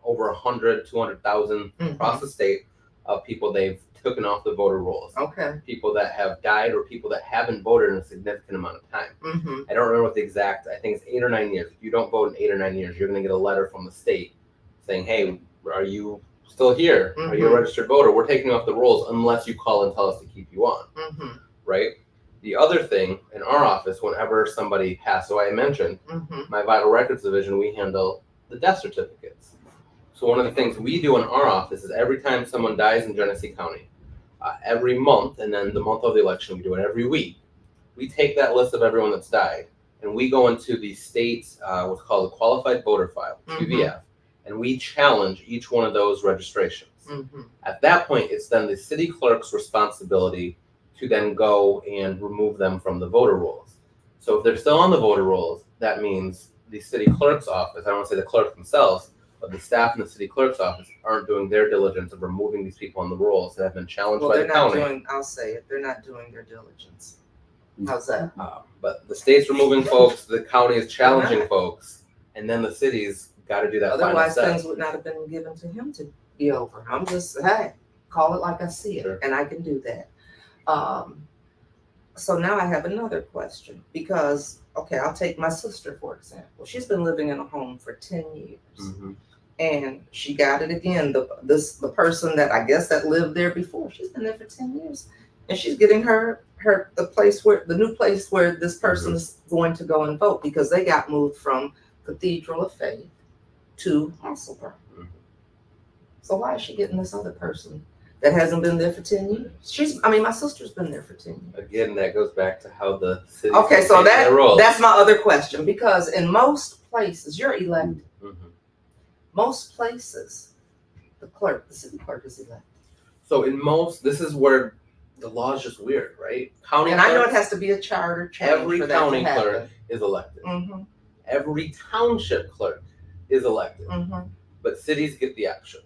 over 200,000 across the state of people they've taken off the voter rolls. Okay. People that have died or people that haven't voted in a significant amount of time. I don't remember what the exact, I think it's 8 or 9 years. If you don't vote in 8 or 9 years, you're going to get a letter from the state saying, hey, are you still here? Are you a registered voter? We're taking off the rolls unless you call and tell us to keep you on. Right? The other thing in our office, whenever somebody passed away, I mentioned my vital records division, we handle the death certificates. So one of the things we do in our office is every time someone dies in Genesee County, every month, and then the month of the election, we do it every week. We take that list of everyone that's died, and we go into the state's what's called a qualified voter file, QVF, and we challenge each one of those registrations. At that point, it's then the city clerk's responsibility to then go and remove them from the voter rolls. So if they're still on the voter rolls, that means the city clerk's office, I don't want to say the clerks themselves, but the staff in the city clerk's office aren't doing their diligence of removing these people on the rolls that have been challenged by the county. I'll say it, they're not doing their diligence. How's that? But the state's removing folks, the county is challenging folks, and then the city's got to do that. Otherwise, things would not have been given to him to be over. I'm just, hey, call it like I see it, and I can do that. So now I have another question because, okay, I'll take my sister, for example. She's been living in a home for 10 years. And she got it again. The person that I guess that lived there before, she's been there for 10 years. And she's getting the new place where this person is going to go and vote, because they got moved from Cathedral of Faith to Hasselburg. So why is she getting this other person that hasn't been there for 10 years? My sister's been there for 10 years. Again, that goes back to how the city. Okay, so that's my other question, because in most places you're elected. Most places, the city clerk is elected. So this is where the law is just weird, right? County and I know it has to be a charter change. Every for that county to happen. clerk is elected. Every township clerk is elected. But cities get the option.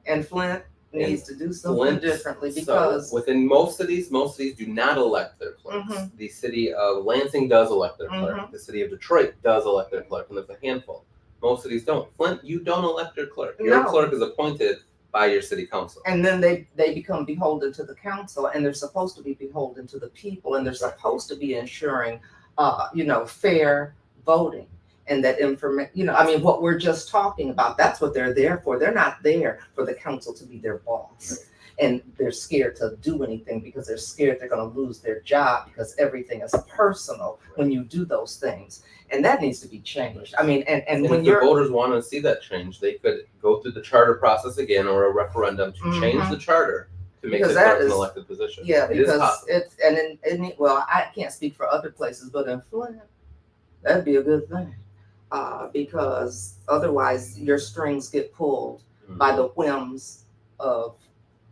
And Flint needs to do something differently, because within most cities do not elect their clerks. The city of Lansing does elect their clerk. The city of Detroit does elect their clerk, and there's a handful. Most cities don't. Flint, you don't elect your clerk. Your clerk is appointed by your city council. And then they become beholden to the council, and they're supposed to be beholden to the people, and they're supposed to be ensuring, fair voting. And that information, what we're just talking about, that's what they're there for. They're not there for the council to be their boss. And they're scared to do anything because they're scared they're going to lose their job, because everything is personal when you do those things. And that needs to be changed. And when the voters want to see that change, they could go through the charter process again, or a referendum to change the charter to make the clerk an elected position. Yeah, because I can't speak for other places, but in Flint, that'd be a good thing. Because otherwise your strings get pulled by the whims of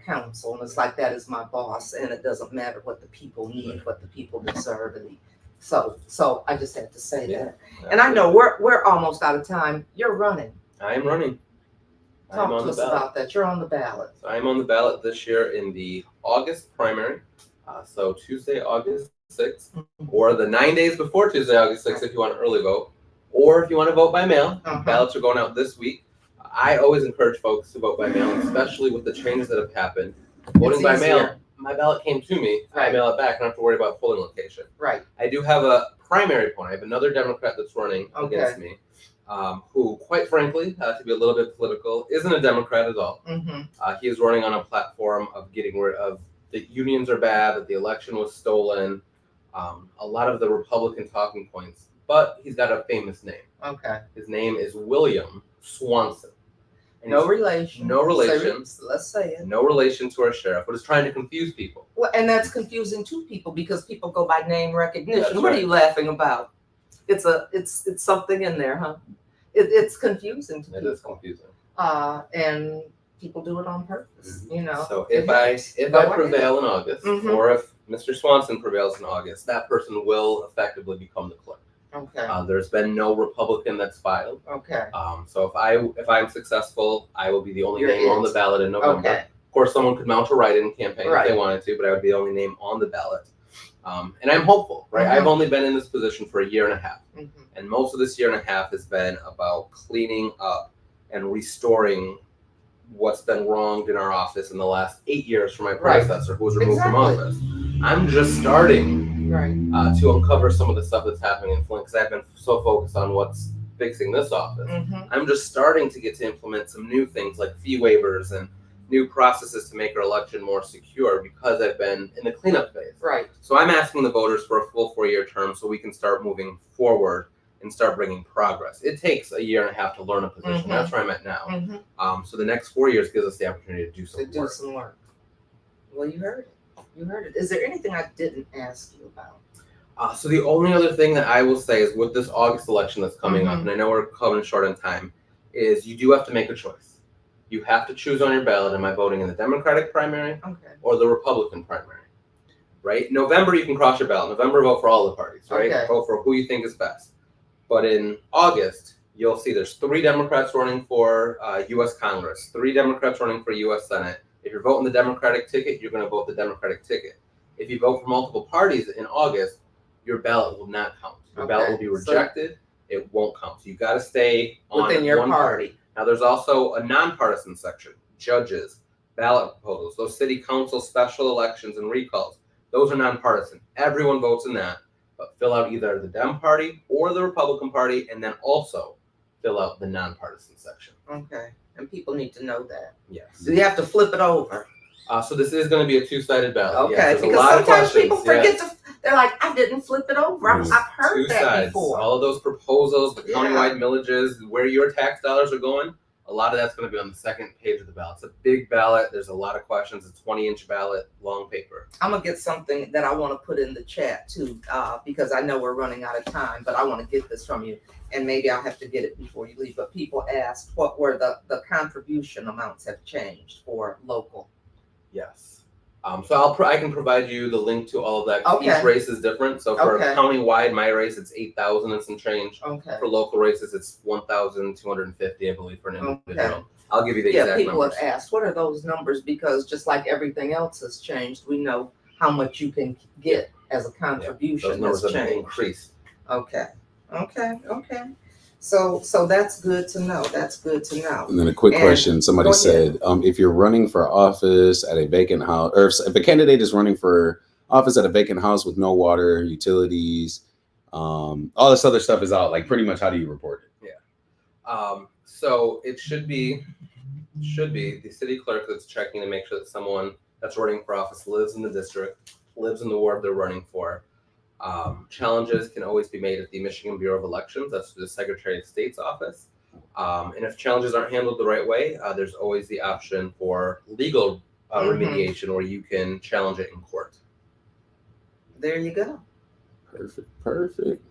council, and it's like, that is my boss, and it doesn't matter what the people need, what the people deserve. And so I just had to say that. And I know we're almost out of time. You're running. I am running. Talk to us about that. You're on the ballot. So I'm on the ballot this year in the August primary. So Tuesday, August 6th, or the 9 days before Tuesday, August 6th, if you want to early vote. Or if you want to vote by mail, ballots are going out this week. I always encourage folks to vote by mail, especially with the changes that have happened. Voting by mail, my ballot came to me. I mail it back. I don't have to worry about polling location. Right. I do have a primary opponent. I have another Democrat that's running against me, who, quite frankly, to be a little bit political, isn't a Democrat at all. He is running on a platform of getting rid of the unions are bad, that the election was stolen, a lot of the Republican talking points. But he's got a famous name. Okay. His name is William Swanson. And no relation. No relation. Let's say it. No relation to our sheriff, but is trying to confuse people. Well, and that's confusing to people, because people go by name recognition. That's what are you laughing about? It's something in there, huh? It's confusing to people. It is confusing. And people do it on purpose, So if I prevail in August, or if Mr. Swanson prevails in August, that person will effectively become the clerk. Okay. There's been no Republican that's filed. Okay. So if I'm successful, I will be the only name on the ballot in November. Okay. Of course, someone could mount a write-in campaign if they wanted to, but I would be the only name on the ballot. And I'm hopeful, right? I've only been in this position for a year and a half, and most of this year and a half has been about cleaning up and restoring what's been wronged in our office in the last 8 years from my predecessor, who was removed from office. I'm just starting to uncover some of the stuff that's happening in Flint, because I've been so focused on what's fixing this office. I'm just starting to get to implement some new things like fee waivers and new processes to make our election more secure, because I've been in the cleanup phase. Right. So I'm asking the voters for a full 4-year term so we can start moving forward and start bringing progress. It takes a year and a half to learn a position. That's where I'm at now. So the next 4 years gives us the opportunity to do some work. Well, you heard it. Is there anything I didn't ask you about? So the only other thing that I will say is, with this August election that's coming up, and I know we're coming short on time, is you do have to make a choice. You have to choose on your ballot, am I voting in the Democratic primary or the Republican primary? Right? November, you can cross your ballot. November, vote for all the parties, right? Vote for who you think is best. But in August, you'll see there's 3 Democrats running for U.S. Congress, 3 Democrats running for U.S. Senate. If you're voting the Democratic ticket, you're going to vote the Democratic ticket. If you vote for multiple parties in August, your ballot will not count. Your ballot will be rejected. It won't count. So you got to stay on within your one party. Now, there's also a nonpartisan section: judges, ballot proposals, those city council special elections and recalls. Those are nonpartisan. Everyone votes in that, but fill out either the Dem Party or the Republican Party, and then also fill out the nonpartisan section. Okay. And people need to know that. Yes. So you have to flip it over So this is going to be a two-sided ballot. Okay, Yes, there's a because lot of sometimes questions. people forget Yes. to, they're like, I didn't flip it over. I've heard Two that sides. before. All of those proposals, the Yeah. countywide millages, where your tax dollars are going, a lot of that's going to be on the second page of the ballot. It's a big ballot. There's a lot of questions. It's a 20-inch ballot, long paper. I'm gonna get something that I want to put in the chat too, because I know we're running out of time, but I want to get this from you, and maybe I'll have to get it before you leave. But people asked what were the contribution amounts have changed for local. Yes. So I can provide you the link to all of that. Okay. Each race is different. So for Okay. countywide, my race it's 8,000 and some change. Okay. For local races, it's 1,250, I believe, for an individual. Okay. I'll give you the exact people numbers. have asked, what are those numbers? Because just like everything else has changed, we know how much you can get as a contribution. Those numbers has have changed. increased. Okay. So that's good to know. That's good to know. And then a quick And question. Somebody go ahead. said, if you're running for office at a vacant house, or if a candidate is running for office at a vacant house with no water, utilities, all this other stuff is out, like pretty much how do you report it? Yeah. So it should be the city clerk that's checking to make sure that someone that's running for office lives in the district, lives in the ward they're running for. Challenges can always be made at the Michigan Bureau of Elections. That's the Secretary of State's office. And if challenges aren't handled the right way, there's always the option for legal remediation where you can challenge it in court. There you go. Perfect.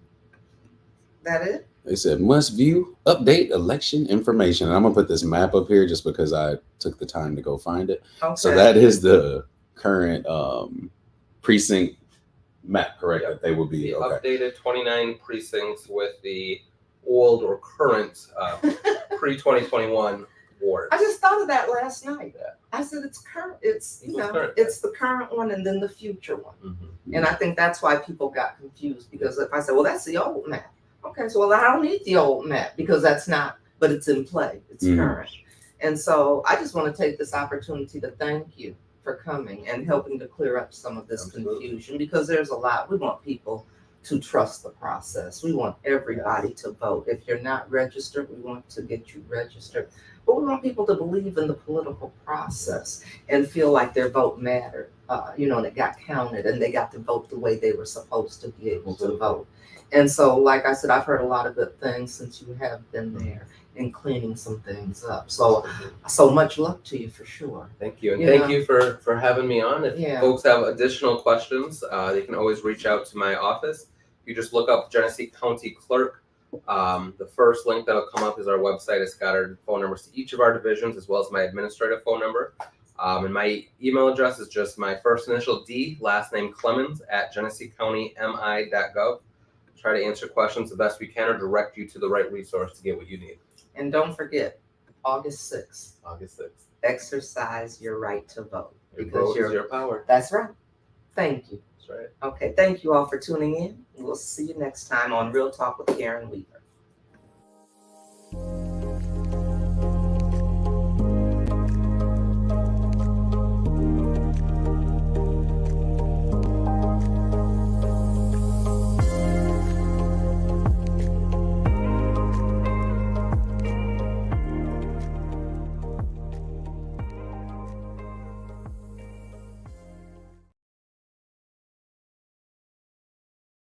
That it? They said must view, update election information. And I'm gonna put this map up here just because I took the time to go find it. Okay. So that is the current precinct map, correct? Yep. That they will be The okay. updated 29 precincts with the old or current pre-2021 wards. I just thought of that last night. Yeah. I said it's current. It's current. it's the current one and then the future one. Mhm. And I think that's why people got confused, because if I said, well, that's the old map. Okay, so well, I don't need the old map because that's not, but it's in play. It's current. And so I just want to take this opportunity to thank you for coming and helping to clear up some of this confusion, because there's a lot. We want people to trust the process. We want everybody to vote. If you're not registered, we want to get you registered. But we want people to believe in the political process and feel like their vote mattered, and it got counted and they got to vote the way they were supposed to be able to vote. And so, like I said, I've heard a lot of good things since you have been there in cleaning some things up. So much luck to you for sure. Thank you. And thank you for having me on. If folks have additional questions, they can always reach out to my office. You just look up Genesee County Clerk. The first link that'll come up is our website. It's got our phone numbers to each of our divisions, as well as my administrative phone number. And my email address is just my first initial D, last name Clemons @GeneseeCountyMI.gov. Try to answer questions the best we can or direct you to the right resource to get what you need. And don't forget, August 6th, August 6th. exercise your right to vote. Your vote is your power. That's right. Thank you. That's right. Okay, thank you all for tuning in. We'll see you next time on Real Talk with Karen Weaver.